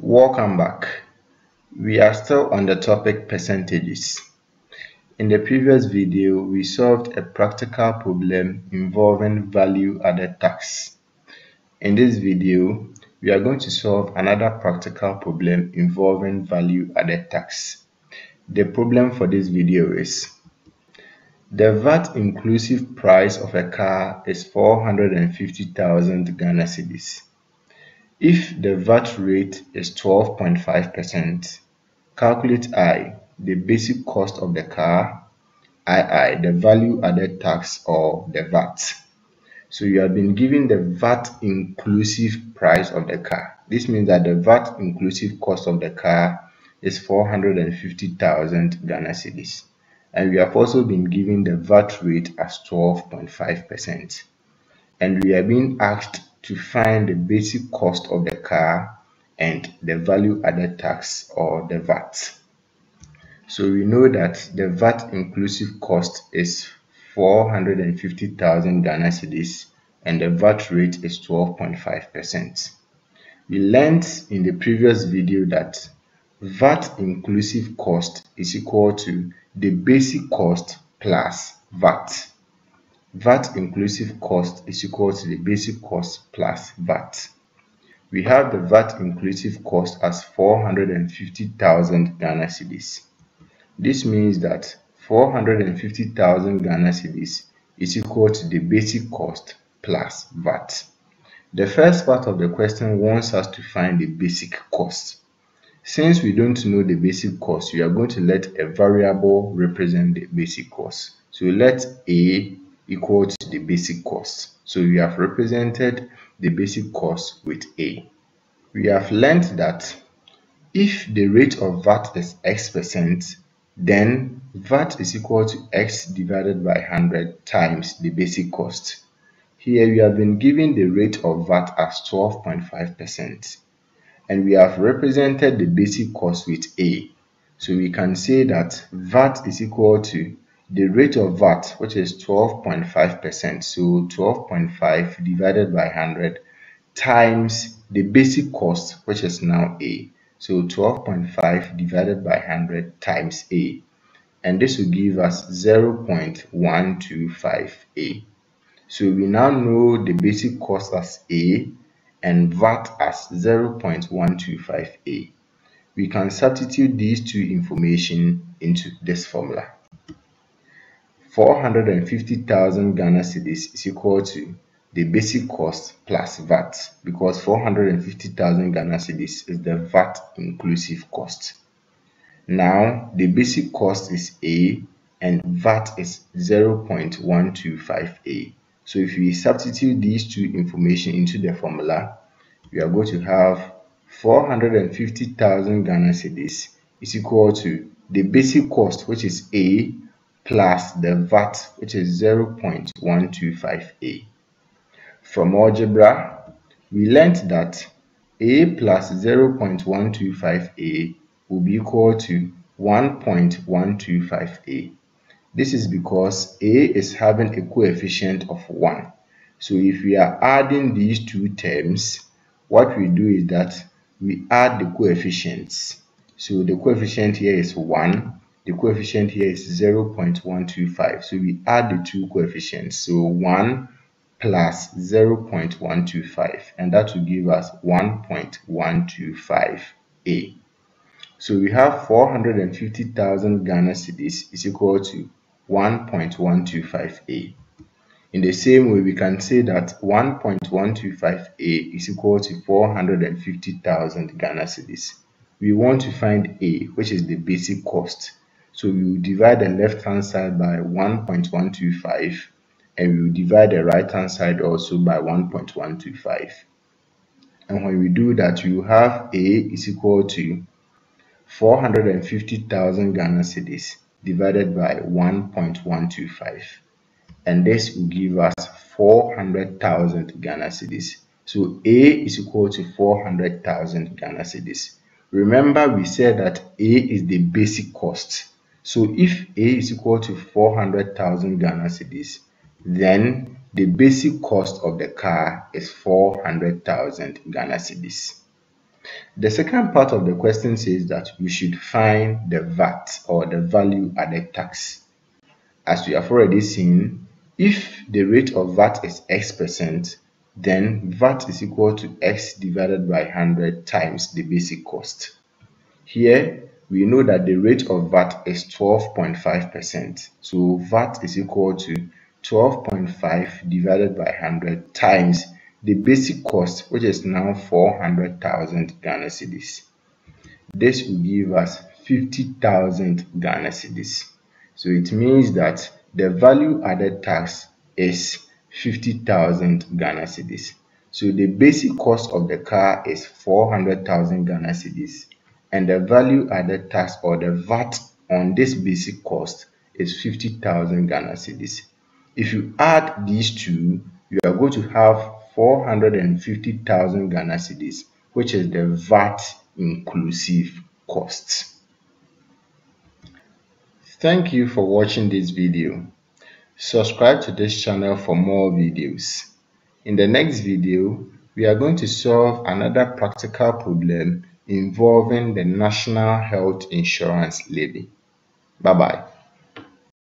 Welcome back. We are still on the topic percentages. In the previous video, we solved a practical problem involving value-added tax. In this video, we are going to solve another practical problem involving value-added tax. The problem for this video is the VAT inclusive price of a car is 450,000 Ghana cedis. If the VAT rate is 12.5%, calculate I, the basic cost of the car, II, the value added tax or the VAT. So you have been given the VAT inclusive price of the car. This means that the VAT inclusive cost of the car is 450,000 Ghana cedis. And we have also been given the VAT rate as 12.5%. And we are being asked to find the basic cost of the car and the value added tax or the VAT. So we know that the VAT inclusive cost is 450,000 Ghana cedis and the VAT rate is 12.5%. We learned in the previous video that VAT inclusive cost is equal to the basic cost plus VAT. VAT inclusive cost is equal to the basic cost plus VAT. We have the VAT inclusive cost as 450,000 Ghana cedis. This means that 450,000 Ghana cedis is equal to the basic cost plus VAT. The first part of the question wants us to find the basic cost. Since we don't know the basic cost, we are going to let a variable represent the basic cost. So let A equal to the basic cost. So we have represented the basic cost with A. We have learned that if the rate of VAT is X%, then VAT is equal to X divided by 100 times the basic cost. Here we have been given the rate of VAT as 12.5%. And we have represented the basic cost with A. So we can say that VAT is equal to the rate of VAT, which is 12.5%. So 12.5 divided by 100 times the basic cost, which is now A. So 12.5 divided by 100 times A. And this will give us 0.125A. So we now know the basic cost as A and VAT as 0.125A. We can substitute these two information into this formula. 450,000 Ghana cedis is equal to the basic cost plus VAT, because 450,000 Ghana cedis is the VAT inclusive cost. Now the basic cost is A and VAT is 0.125A. So if we substitute these two information into the formula, we are going to have 450,000 Ghana cedis is equal to the basic cost, which is A, plus the VAT, which is 0.125A. From algebra, we learned that A plus 0.125A will be equal to 1.125A. This is because A is having a coefficient of 1. So if we are adding these two terms, what we do is that we add the coefficients. So the coefficient here is 1, the coefficient here is 0.125. So we add the two coefficients. So 1 plus 0.125, and that will give us 1.125A. So we have 450,000 Ghana cedis is equal to 1.125A. In the same way, we can say that 1.125A is equal to 450,000 Ghana cedis. We want to find A, which is the basic cost. So we will divide the left-hand side by 1.125, and we will divide the right-hand side also by 1.125. And when we do that, we will have A is equal to 450,000 Ghana cedis divided by 1.125. And this will give us 400,000 Ghana cedis. So A is equal to 400,000 Ghana cedis. Remember, we said that A is the basic cost. So if A is equal to 400,000 Ghana cedis, then the basic cost of the car is 400,000 Ghana cedis. The second part of the question says that we should find the VAT, or the value added tax. As we have already seen, if the rate of VAT is X%, then VAT is equal to X divided by 100 times the basic cost. Here, we know that the rate of VAT is 12.5%. So VAT is equal to 12.5 divided by 100 times the basic cost, which is now 400,000 Ghana cedis. This will give us 50,000 Ghana cedis. So it means that the value added tax is 50,000 Ghana cedis. So the basic cost of the car is 400,000 Ghana cedis, and the value added tax, or the VAT, on this basic cost is 50,000 Ghana cedis. If you add these two, you are going to have 450,000 Ghana cedis, which is the VAT inclusive cost. Thank you for watching this video. Subscribe to this channel for more videos. In the next video, we are going to solve another practical problem involving the National Health Insurance Levy. Bye-bye.